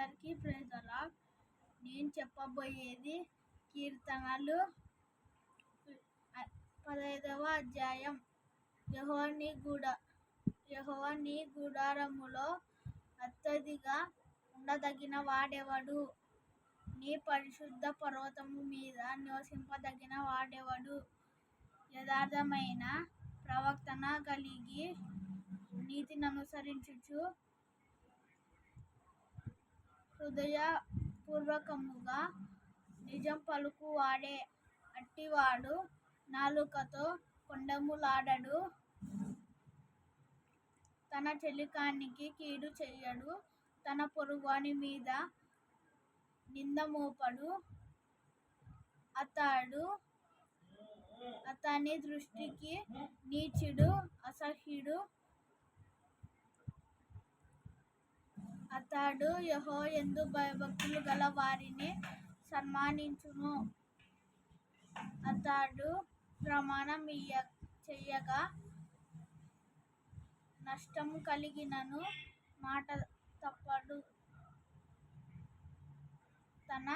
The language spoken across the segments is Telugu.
అందరికీ ప్రైజ్ ది లార్డ్. నేను చెప్పబోయేది కీర్తనలు 15వ అధ్యాయం. యెహోవా నీ గుడారములో అత్యధిగా ఉండదగిన వాడెవడు? నీ పరిశుద్ధ పర్వతము మీద నివసింపదగిన వాడెవడు? యథార్థమైన ప్రవర్తన కలిగి నీతిననుసరించుచు హృదయపూర్వకముగా నిజం పలుకువాడే. అట్టివాడు నాలుకతో కొండెములాడడు, తన చెలికానికి కీడు చేయడు, తన పొరుగువాని మీద నింద మోపడు. అతని దృష్టికి నీచుడు, అసహ్యుడు. అతడు యెహోవా యందు భయభక్తులు గల వారిని సన్మానించును. అతడు ప్రమాణం చేయగా నష్టము కలిగినను మాట తప్పడు. తన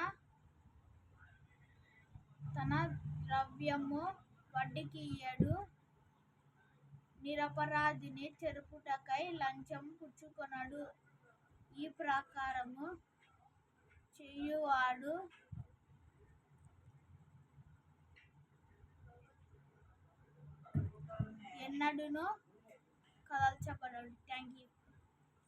ద్రవ్యము వడ్డీకియ్యడు. నిరపరాధిని చెరుపుటకై లంచం పుచ్చుకొనడు. ఈ ప్రకారము చేయువాడు ఎన్నడూను కదల్చబడడు. థాంక్యూ.